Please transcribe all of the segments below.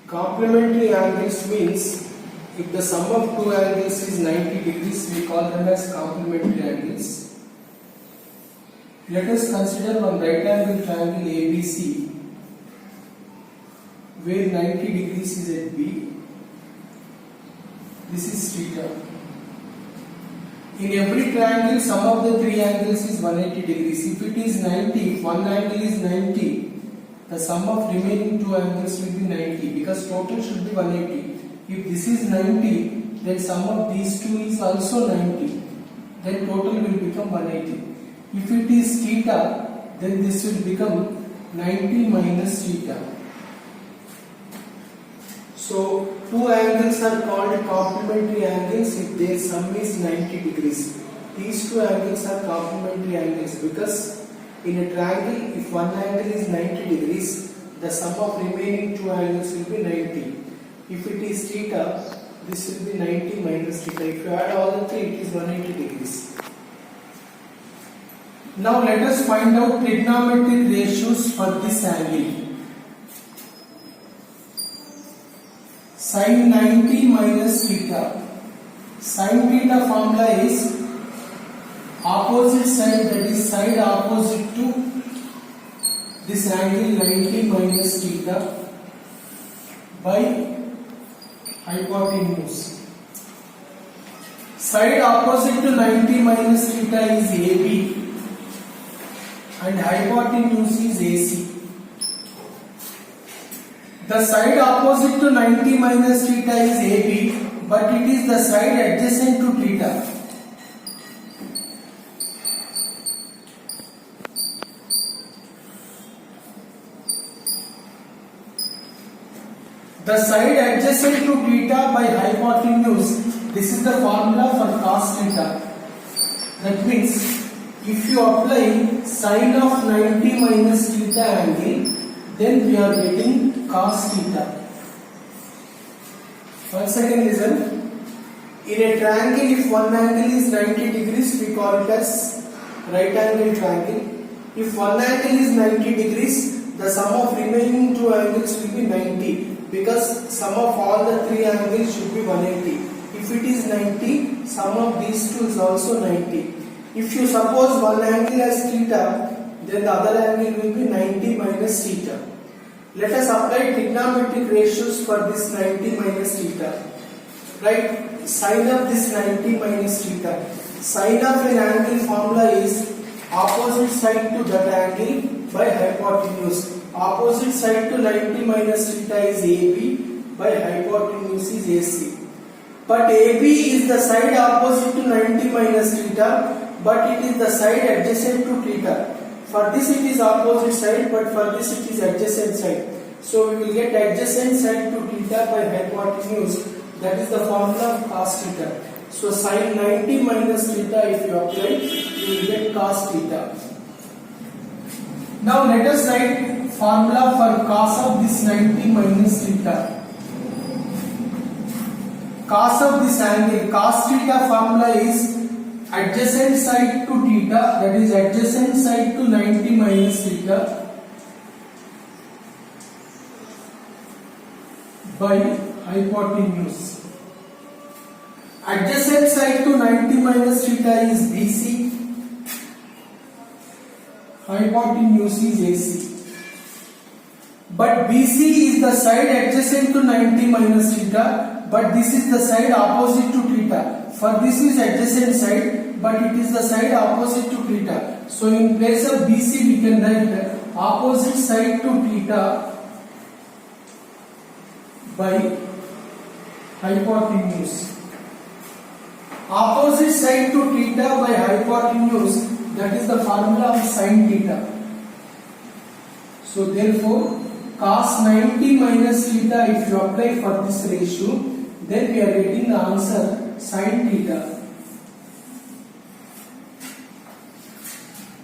Complementary angles means if the sum of two angles is 90 degrees, we call them as complementary angles. Let us consider one right angle triangle ABC where 90 degrees is at B. This is theta. In every triangle, sum of the three angles is 180 degrees. If it is 90, if one angle is 90, the sum of remaining two angles will be 90 because total should be 180. If this is 90, then sum of these two is also 90. Then total will become 180. If it is theta, then this will become 90 minus theta. So, two angles are called complementary angles if their sum is 90 degrees. These two angles are complementary angles because in a triangle, if one angle is 90 degrees, the sum of remaining two angles will be 90. If it is theta, this will be 90 minus theta. If you add all the three, it is 180 degrees. Now let us find out trigonometric ratios for this angle. Sin 90 minus theta. Sin theta formula is opposite side, that is side opposite to this angle 90 minus theta by hypotenuse. Side opposite to 90 minus theta is AB and hypotenuse is AC. The side opposite to 90 minus theta is AB, but it is the side adjacent to theta. The side adjacent to theta by hypotenuse, this is the formula for cos theta. That means, if you apply sine of 90 minus theta angle, then we are getting cos theta. Once again listen. In a triangle, if one angle is 90 degrees, we call it as right angle triangle. If one angle is 90 degrees, the sum of remaining two angles will be 90 because sum of all the three angles should be 180. If it is 90, sum of these two is also 90. If you suppose one angle as theta, then the other angle will be 90 minus theta. Let us apply trigonometric ratios for this 90 minus theta. Right? Sine of this 90 minus theta. Sine of an angle formula is opposite side to that angle by hypotenuse. Opposite side to 90 minus theta is AB by hypotenuse is AC. But AB is the side opposite to 90 minus theta, but it is the side adjacent to theta. For this it is opposite side, but for this it is adjacent side. So we will get adjacent side to theta by hypotenuse. That is the formula of cos theta. So sin 90 minus theta, if you apply, you will get cos theta. Now let us write formula for cos of this 90 minus theta. Cos of this angle, cos theta formula is adjacent side to theta, that is adjacent side to 90 minus theta by hypotenuse. Adjacent side to 90 minus theta is BC, hypotenuse is AC. But BC is the side adjacent to 90 minus theta, but this is the side opposite to theta. For this is adjacent side, but it is the side opposite to theta. So in place of BC we can write opposite side to theta by hypotenuse. Opposite side to theta by hypotenuse, that is the formula of sin theta. So therefore cos 90 minus theta, if you apply for this ratio, then we are getting the answer sin theta.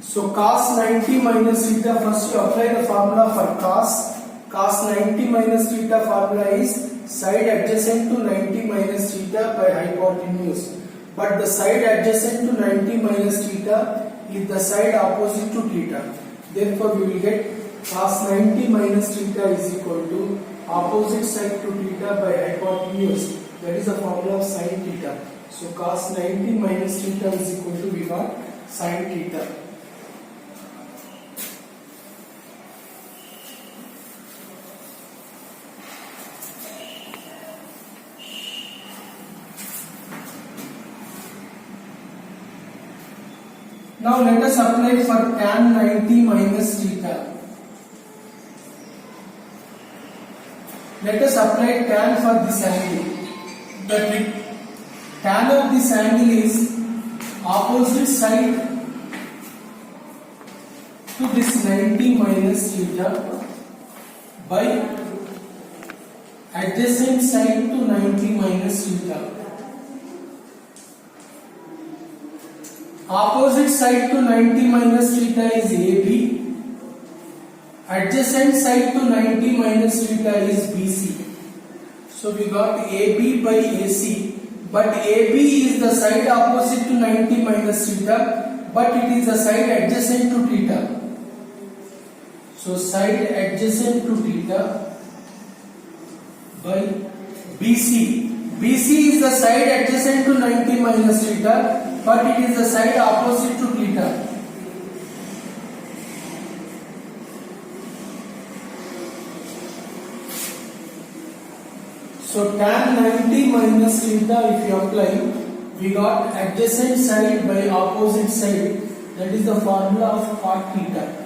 So cos 90 minus theta, first you apply the formula for cos. Cos 90 minus theta formula is side adjacent to 90 minus theta by hypotenuse. But the side adjacent to 90 minus theta is the side opposite to theta. Therefore we will get cos 90 minus theta is equal to opposite side to theta by hypotenuse, that is the formula of sin theta. So cos 90 minus theta is equal to, we got sin theta. Now let us apply for tan 90 minus theta. Let us apply tan for this angle. The tan of this angle is opposite side to this 90 minus theta by adjacent side to 90 minus theta. Opposite side to 90 minus theta is AB. Adjacent side to 90 minus theta is BC. So we got AB by AC. But AB is the side opposite to 90 minus theta, but it is the side adjacent to theta. So side adjacent to theta by BC. BC is the side adjacent to 90 minus theta, but it is the side opposite to theta. So tan 90 minus theta, if you apply, we got adjacent side by opposite side. That is the formula of cot theta.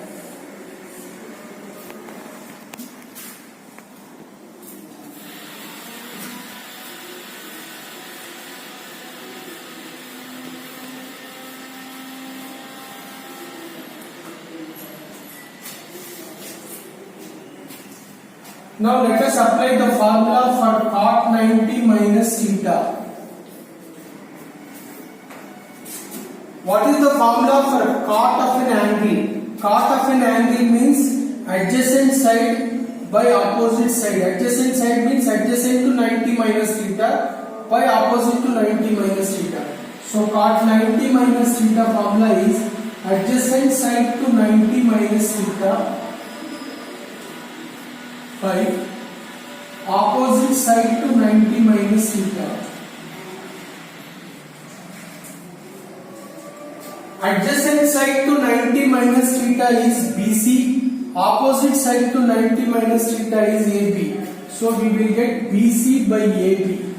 Now let us apply the formula for cot 90 minus theta. What is the formula for cot of an angle? Cot of an angle means adjacent side by opposite side. Adjacent side means adjacent to 90 minus theta by opposite to 90 minus theta. So cot 90 minus theta formula is adjacent side to 90 minus theta by opposite side to 90 minus theta. Adjacent side to 90 minus theta is BC. Opposite side to 90 minus theta is AB. So we will get BC by AB.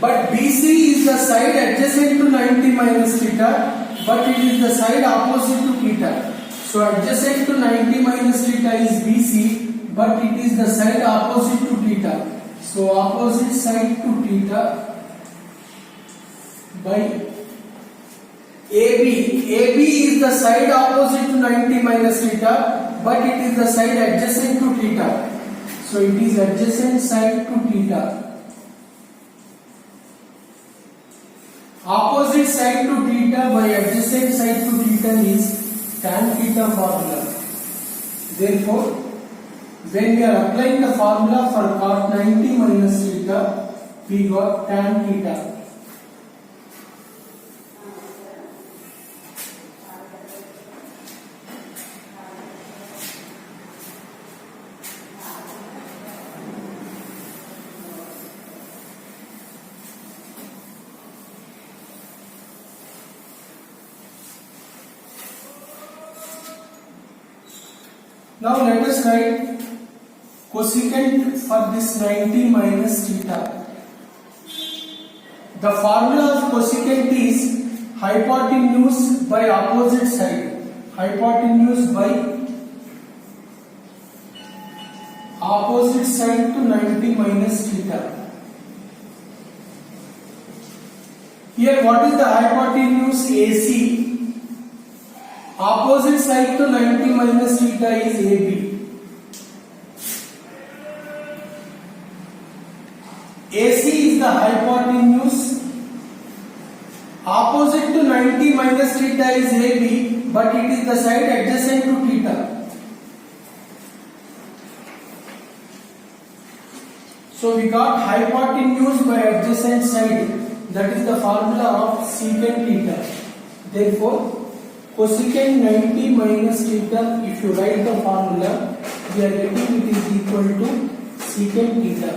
But BC is the side adjacent to 90 minus theta, but it is the side opposite to theta. So adjacent to 90 minus theta is BC, but it is the side opposite to theta. So opposite side to theta by AB. AB is the side opposite to 90 minus theta, but it is the side adjacent to theta. So it is adjacent side to theta. Opposite side to theta by adjacent side to theta is tan theta formula. Therefore, when we are applying the formula for cot 90 minus theta, we got tan theta. Now let us write cosecant for this 90 minus theta. The formula of cosecant is hypotenuse by opposite side. Hypotenuse by opposite side to 90 minus theta. Here what is the hypotenuse? AC. Opposite side to 90 minus theta is AB. AC is the hypotenuse. Opposite to 90 minus theta is AB, but it is the side adjacent to theta. So we got hypotenuse by adjacent side. That is the formula of secant theta. Therefore, cosecant 90 minus theta, if you write the formula, we are getting it is equal to secant theta.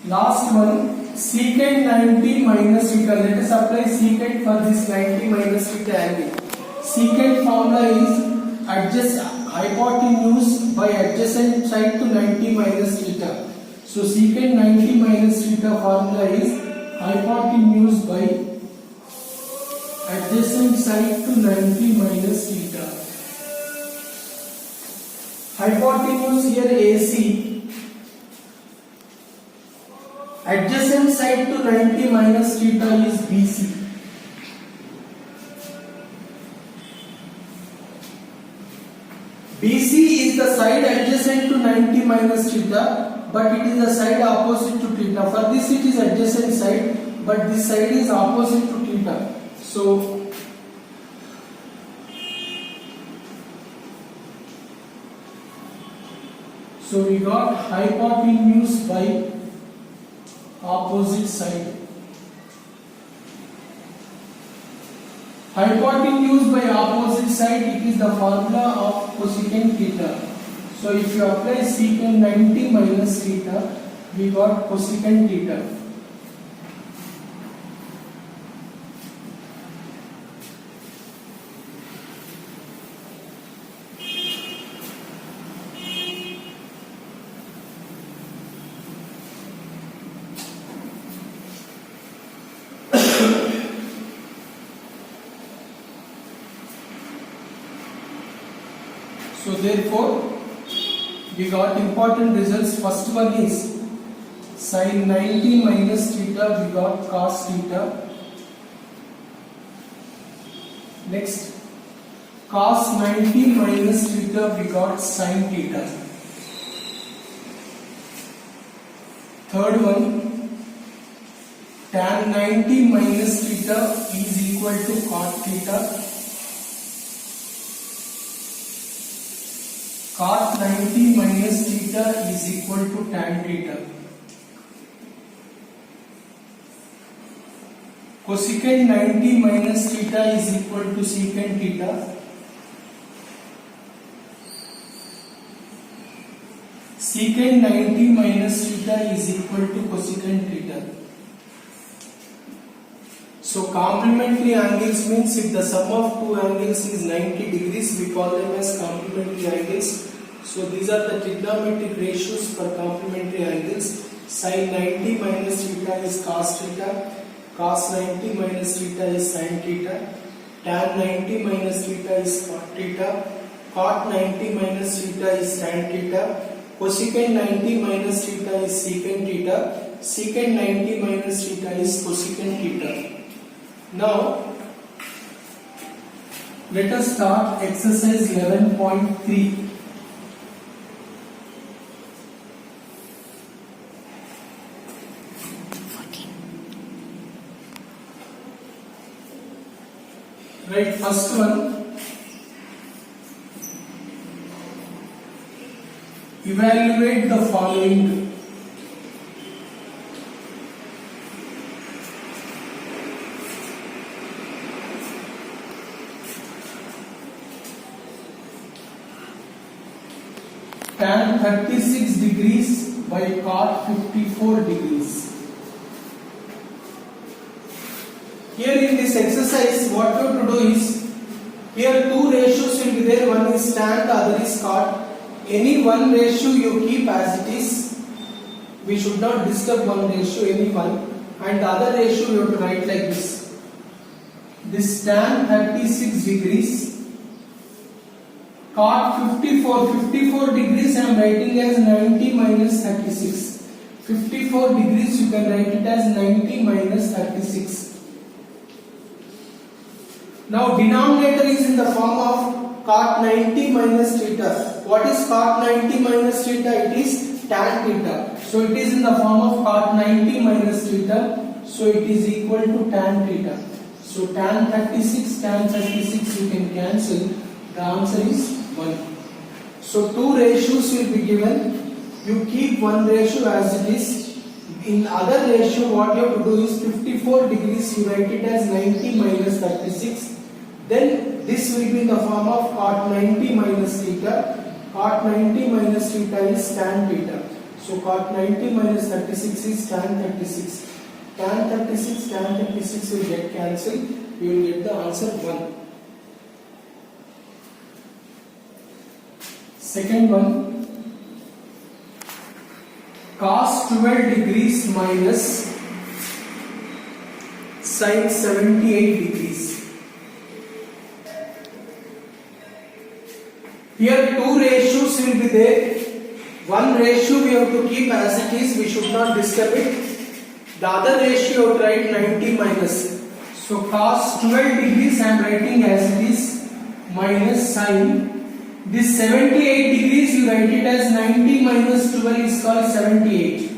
Last one, secant 90 minus theta. Let us apply secant for this 90 minus theta angle. Secant formula is adjust hypotenuse by adjacent side to 90 minus theta. So secant 90 minus theta formula is hypotenuse by adjacent side to 90 minus theta. Hypotenuse here AC. Adjacent side to 90 minus theta is BC. BC is the side adjacent to 90 minus theta, but it is the side opposite to theta. For this it is adjacent side, but this side is opposite to theta. So we got hypotenuse by opposite side. Hypotenuse by opposite side, it is the formula of cosecant theta. So if you apply secant 90 minus theta, we got cosecant theta. So therefore, we got important results. First one is sin 90 minus theta, we got cos theta. Next, cos 90 minus theta, we got sin theta. Third one, tan 90 minus theta is equal to cot theta. Cot 90 minus theta is equal to tan theta. Cosecant 90 minus theta is equal to secant theta. Secant 90 minus theta is equal to cosecant theta. So complementary angles means if the sum of two angles is 90 degrees, we call them as complementary angles. So these are the trigonometric ratios for complementary angles. Sin 90 minus theta is cos theta, cos 90 minus theta is sin theta, tan 90 minus theta is cot theta, cot 90 minus theta is tan theta, cosecant 90 minus theta is secant theta, secant 90 minus theta is cosecant theta. Now, let us start exercise 11.3. Right, first one, evaluate the following. Tan 36 degrees by cot 54 degrees. Here in this exercise, what you have to do is, here two ratios will be there, one is tan, the other is cot. Any one ratio you keep as it is, we should not disturb one ratio, any one, and the other ratio you have to write like this. This tan 36 degrees, cot 54 degrees I am writing as 90 minus 36. 54 degrees you can write it as 90 minus 36. Now denominator is in the form of cot 90 minus theta. What is cot 90 minus theta? It is tan theta. So it is in the form of cot 90 minus theta. So it is equal to tan theta. So tan 36 you can cancel. The answer is 1. So two ratios will be given. You keep one ratio as it is. In other ratio, what you have to do is 54 degrees. You write it as 90 minus 36. Then this will be in the form of cot 90 minus theta. Cot 90 minus theta is tan theta. So cot 90 minus 36 is tan 36. Tan 36 will get cancelled. You will get the answer 1. Second one. Cos 12 degrees minus sin 78 degrees. Here two ratios will be there. One ratio we have to keep as it is, we should not disturb it. The other ratio I write 90 minus. So cos 12 degrees I am writing as it is minus sin. This 78 degrees you write it as 90 minus 12 is called 78.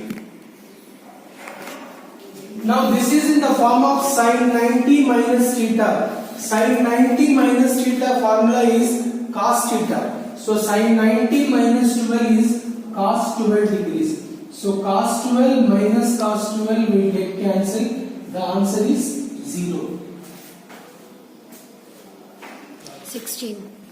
Now this is in the form of sin 90 minus theta. Sin 90 minus theta formula is cos theta. So sin 90 minus 12 is cos 12 degrees. So cos 12 minus cos 12 will get cancelled. The answer is 0. 16.